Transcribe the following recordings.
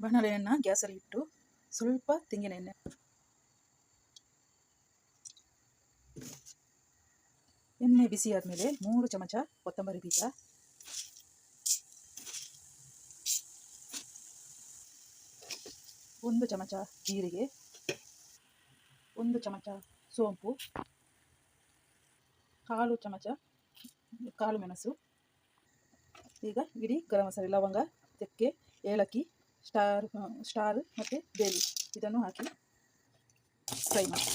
ಬಾಣಲೆಯನ್ನು ಗ್ಯಾಸಲ್ಲಿ ಇಟ್ಟು ಸ್ವಲ್ಪ ತೆಂಗಿನ ಎಣ್ಣೆ, ಎಣ್ಣೆ ಬಿಸಿ ಆದಮೇಲೆ 3 ಚಮಚ ಕೊತ್ತಂಬರಿ ಬೀಜ, 1 ಚಮಚ ಜೀರಿಗೆ, 1 ಚಮಚ ಸೋಂಪು, 1/4 ಚಮಚ ಕಾಳು ಮೆಣಸು, ಈಗ ಇಡೀ ಗರಂ ಮಸಾಲೆ, ಲವಂಗ, ಚಕ್ಕೆ, ಏಲಕ್ಕಿ, ಸ್ಟಾರ್ ಮತ್ತು ಬೇಲಿ ಇದನ್ನು ಹಾಕಿ ಫ್ರೈ ಮಾಡಿ.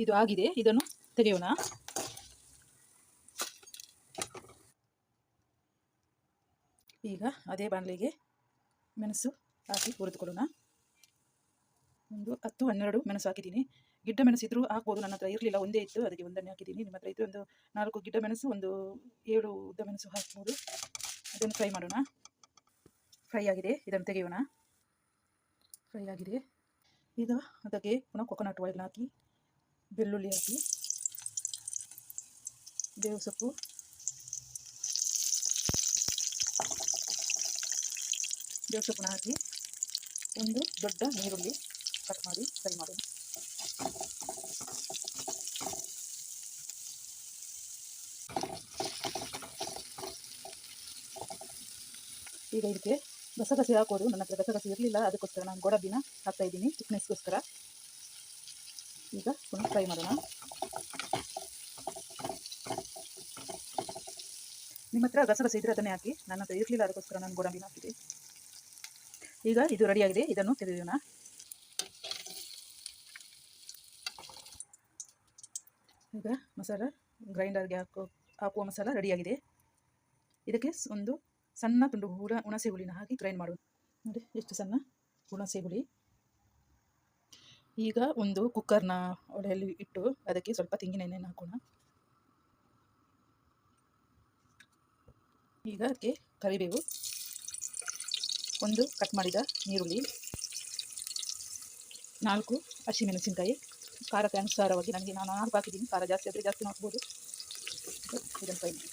ಇದು ಆಗಿದೆ, ಇದನ್ನು ತೆಗೆಯೋಣ. ಈಗ ಅದೇ ಬಾಣಲೆಗೆ ಮೆಣಸು ಹಾಕಿ ಹುರಿದುಕೊಳ್ಳೋಣ. ಒಂದು 10-12 ಮೆಣಸು ಹಾಕಿದ್ದೀನಿ. ಗಿಡ್ಡ ಮೆಣಸು ಇದ್ರೂ ಹಾಕ್ಬೋದು, ನನ್ನ ಹತ್ರ ಇರಲಿಲ್ಲ, ಒಂದೇ ಇತ್ತು, ಅದಕ್ಕೆ ಒಂದನ್ನೇ ಹಾಕಿದ್ದೀನಿ. ನಿಮ್ಮ ಹತ್ರ ಇದ್ದರೆ ಒಂದು 4 ಗಿಡ್ಡ ಮೆಣಸು, ಒಂದು 7 ಉದ್ದ ಮೆಣಸು ಹಾಕ್ಬೋದು. ಅದನ್ನು ಫ್ರೈ ಮಾಡೋಣ. ಫ್ರೈ ಆಗಿದೆ, ಇದನ್ನು ತೆಗೆಯೋಣ. ಫ್ರೈ ಆಗಿದೆ. ಈಗ ಅದಕ್ಕೆ ಪುನಃ ಕೊಕೊನಟ್ ಆಯಿಲ್ ಹಾಕಿ, ಬೆಳ್ಳುಳ್ಳಿ ಹಾಕಿ, ಬೇವು ಸೊಪ್ಪು, ಹಾಕಿ ಒಂದು ದೊಡ್ಡ ನೀರುಳ್ಳಿ ಕಟ್ ಮಾಡಿ ಫ್ರೈ ಮಾಡೋಣ. ಈಗ ಇದಕ್ಕೆ ಗಸಗಸೆ ಹಾಕೋದು, ನನ್ನ ಹತ್ರ ಗಸಗಸೆ ಇರಲಿಲ್ಲ, ಅದಕ್ಕೋಸ್ಕರ ನಾನು ಗೋಡಂಬಿನ ಹಾಕ್ತಾ ಇದ್ದೀನಿ ಥಿಕ್ನೆಸ್ಗೋಸ್ಕರ. ಈಗ ಪುನಃ ಫ್ರೈ ಮಾಡೋಣ. ನಿಮ್ಮ ಹತ್ರ ಗಸಗಸೆ ಇದ್ರೆ ಅದನ್ನೇ ಹಾಕಿ, ನನ್ನ ಹತ್ರ ಇರಲಿಲ್ಲ, ಅದಕ್ಕೋಸ್ಕರ ನಾನು ಗೋಡಂಬಿನ ಹಾಕಿದೆ. ಈಗ ಇದು ರೆಡಿಯಾಗಿದೆ, ಇದನ್ನು ತೆಗೆಯೋಣ. ಈಗ ಮಸಾಲ ಗ್ರೈಂಡರ್ಗೆ ಹಾಕುವ ಮಸಾಲ ರೆಡಿಯಾಗಿದೆ. ಇದಕ್ಕೆ ಒಂದು ಸಣ್ಣ ತುಂಡು ಹುಣಸೆ ಹುಳಿನ ಹಾಕಿ ಗ್ರೈಂಡ್ ಮಾಡೋದು. ನೋಡಿ ಎಷ್ಟು ಸಣ್ಣ ಹುಣಸೆ ಹುಳಿ. ಈಗ ಒಂದು ಕುಕ್ಕರ್ನ ಒಲೆಯಲ್ಲಿ ಇಟ್ಟು ಅದಕ್ಕೆ ಸ್ವಲ್ಪ ತೆಂಗಿನ ಎಣ್ಣೆಯನ್ನು ಹಾಕೋಣ. ಈಗ ಅದಕ್ಕೆ ಕರಿಬೇವು, ಒಂದು ಕಟ್ ಮಾಡಿದ ಈರುಳ್ಳಿ, 4 ಹಸಿಮೆಣಸಿನಕಾಯಿ, ಖಾರಕ್ಕೆ ಅನುಸಾರವಾಗಿ ನಾನು 4 ಹಾಕಿದ್ದೀನಿ. ಖಾರ ಜಾಸ್ತಿ ಆದರೆ ಜಾಸ್ತಿ ಹಾಕ್ಬೋದು. ಇದನ್ನು ಫ್ರೈ ಮಾಡಿ.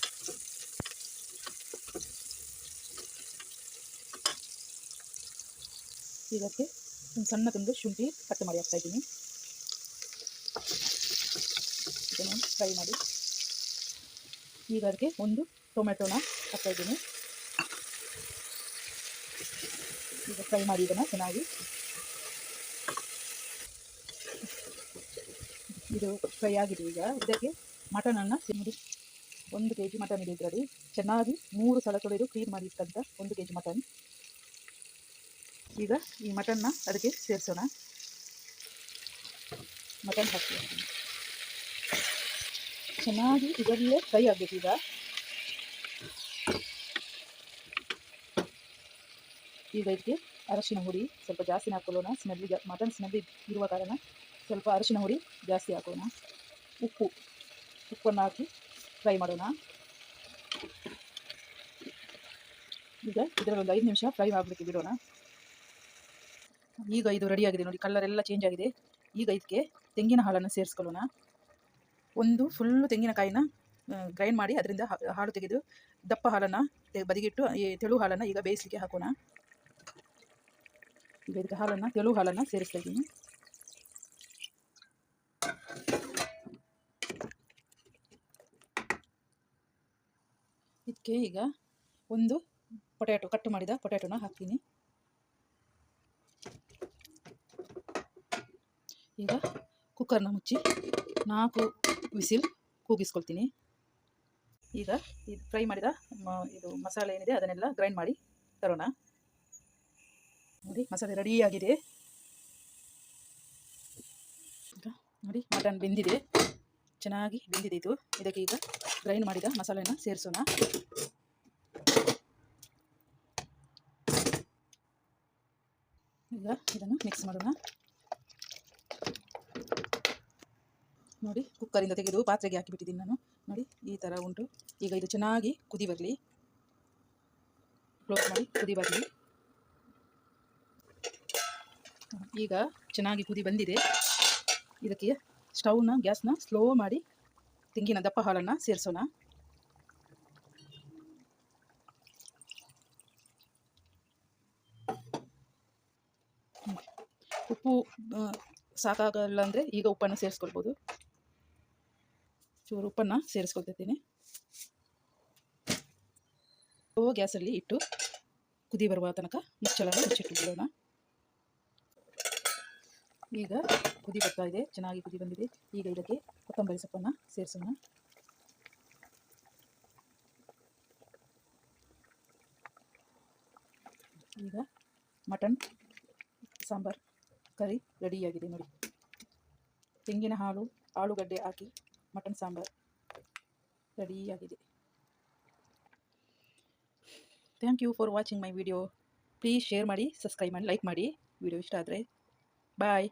ಇದಕ್ಕೆ ಒಂದು ಸಣ್ಣ ತುಂಡು ಶುಂಠಿ ಕಟ್ ಮಾಡಿ ಹಾಕ್ತಾ ಇದ್ದೀನಿ. ಇದನ್ನು ಫ್ರೈ ಮಾಡಿ. ಈಗ ಅದಕ್ಕೆ ಒಂದು ಟೊಮೆಟೊನ ಹಾಕ್ತಾ ಇದ್ದೀನಿ. ಈಗ ಫ್ರೈ ಮಾಡಿ ಇದನ್ನು ಚೆನ್ನಾಗಿ. ಇದು ಫ್ರೈ ಆಗಿದೆ. ಈಗ ಇದಕ್ಕೆ ಮಟನನ್ನು ನೋಡಿ, 1 kg ಮಟನ್ ಇದೆ ಇದರಲ್ಲಿ. ಚೆನ್ನಾಗಿ 3 ಸಲ ತೊಳೆದು ಕ್ಲೀನ್ ಮಾಡಿ ಇಟ್ಟಂಥ 1 kg ಮಟನ್. ಈಗ ಈ ಮಟನ್ನ ಅದಕ್ಕೆ ಸೇರಿಸೋಣ. ಮಟನ್ ಹಾಕಿ ಚೆನ್ನಾಗಿ ಇದರಲ್ಲೇ ಫ್ರೈ ಆಗಬೇಕು. ಈಗ ಇದಕ್ಕೆ ಅರಶಿನ ಹುಡಿ ಸ್ವಲ್ಪ ಜಾಸ್ತಿ ಹಾಕೊಳ್ಳೋಣ. ಸ್ಮೆಲ್ಲಿಗೆ, ಮಟನ್ ಸ್ಮೆಲ್ ಇರುವ ಕಾರಣ ಸ್ವಲ್ಪ ಅರಶಿನ ಹುಡಿ ಜಾಸ್ತಿ ಹಾಕೋಣ. ಉಪ್ಪನ್ನು ಹಾಕಿ ಫ್ರೈ ಮಾಡೋಣ. ಈಗ ಇದರಲ್ಲಿ ಒಂದು 5 ನಿಮಿಷ ಫ್ರೈ ಮಾಡಲಿಕ್ಕೆ ಬಿಡೋಣ. ಈಗ ಇದು ರೆಡಿಯಾಗಿದೆ ನೋಡಿ, ಕಲರ್ ಎಲ್ಲ ಚೇಂಜ್ ಆಗಿದೆ. ಈಗ ಇದಕ್ಕೆ ತೆಂಗಿನ ಹಾಲನ್ನು ಸೇರಿಸ್ಕೊಳ್ಳೋಣ. ಒಂದು ಫುಲ್ಲು ತೆಂಗಿನಕಾಯಿನ ಗ್ರೈಂಡ್ ಮಾಡಿ ಅದರಿಂದ ಹಾಲು ತೆಗೆದು ದಪ್ಪ ಹಾಲನ್ನು ಬದಿಗಿಟ್ಟು ತೆಳು ಹಾಲನ್ನು ಈಗ ಬೇಯಿಸಲಿಕ್ಕೆ ಹಾಕೋಣ. ಈಗ ಇದಕ್ಕೆ ತೆಳು ಹಾಲನ್ನು ಸೇರಿಸ್ತಾ ಇದ್ದೀನಿ. ಇದಕ್ಕೆ ಈಗ ಒಂದು ಕಟ್ ಮಾಡಿದ ಪೊಟ್ಯಾಟೊನ ಹಾಕ್ತೀನಿ. ಈಗ ಕುಕ್ಕರ್ನ ಮುಚ್ಚಿ 4 ವಿಸಿಲ್ ಕೂಗಿಸ್ಕೊಳ್ತೀನಿ. ಈಗ ಇದು ಫ್ರೈ ಮಾಡಿದ ಇದು ಮಸಾಲೆ ಏನಿದೆ ಅದನ್ನೆಲ್ಲ ಗ್ರೈಂಡ್ ಮಾಡಿ ತರೋಣ. ನೋಡಿ ಮಸಾಲೆ ರೆಡಿಯಾಗಿದೆ. ನೋಡಿ ಮಟನ್ ಬೆಂದಿದೆ, ಚೆನ್ನಾಗಿ ಬೆಂದಿದೆ ಇದು. ಇದಕ್ಕೆ ಈಗ ಗ್ರೈಂಡ್ ಮಾಡಿದ ಮಸಾಲೆನ ಸೇರಿಸೋಣ. ಈಗ ಇದನ್ನು ಮಿಕ್ಸ್ ಮಾಡೋಣ. ನೋಡಿ ಕುಕ್ಕರಿಂದ ತೆಗೆದು ಪಾತ್ರೆಗೆ ಹಾಕಿಬಿಟ್ಟಿದ್ದೀನಿ ನಾನು. ನೋಡಿ ಈ ಥರ ಉಂಟು. ಈಗ ಇದು ಚೆನ್ನಾಗಿ ಕುದಿ ಬರಲಿ, ಕ್ಲೋಸ್ ಮಾಡಿ ಕುದಿ ಬರಲಿ. ಈಗ ಚೆನ್ನಾಗಿ ಕುದಿ ಬಂದಿದೆ. ಇದಕ್ಕೆ ಗ್ಯಾಸ್ನ ಸ್ಲೋ ಮಾಡಿ ತೆಂಗಿನ ದಪ್ಪ ಹಾಲನ್ನು ಸೇರಿಸೋಣ. ಉಪ್ಪು ಸಾಕಾಗಲ್ಲ ಅಂದರೆ ಈಗ ಉಪ್ಪನ್ನು ಸೇರಿಸ್ಕೊಳ್ಬೋದು. ಚೂರು ಉಪ್ಪನ್ನು ಸೇರಿಸ್ಕೊಳ್ತಿದ್ದೀನಿ. ಗ್ಯಾಸಲ್ಲಿ ಇಟ್ಟು ಕುದಿ ಬರುವ ತನಕ ಮುಚ್ಚಿಟ್ಟು ಬಿಡೋಣ. ಈಗ ಕುದಿ ಬರ್ತಾ ಇದೆ, ಚೆನ್ನಾಗಿ ಕುದಿ ಬಂದಿದೆ. ಈಗ ಇದಕ್ಕೆ ಕೊತ್ತಂಬರಿ ಸೊಪ್ಪನ್ನು ಸೇರಿಸೋಣ. ಈಗ ಮಟನ್ ಸಾಂಬಾರ್ ಕರಿ ರೆಡಿಯಾಗಿದೆ ನೋಡಿ. ತೆಂಗಿನ ಹಾಲು, ಆಲೂಗಡ್ಡೆ ಹಾಕಿ ಮಟನ್ ಸಾಂಬಾರ್ ರೆಡಿಯಾಗಿದೆ. Thank you for watching my video. Please share ಮಾಡಿ, ಸಬ್ಸ್ಕ್ರೈಬ್ ಮಾಡಿ, ಲೈಕ್ ಮಾಡಿ ವಿಡಿಯೋ ಇಷ್ಟ ಆದರೆ. ಬಾಯ್.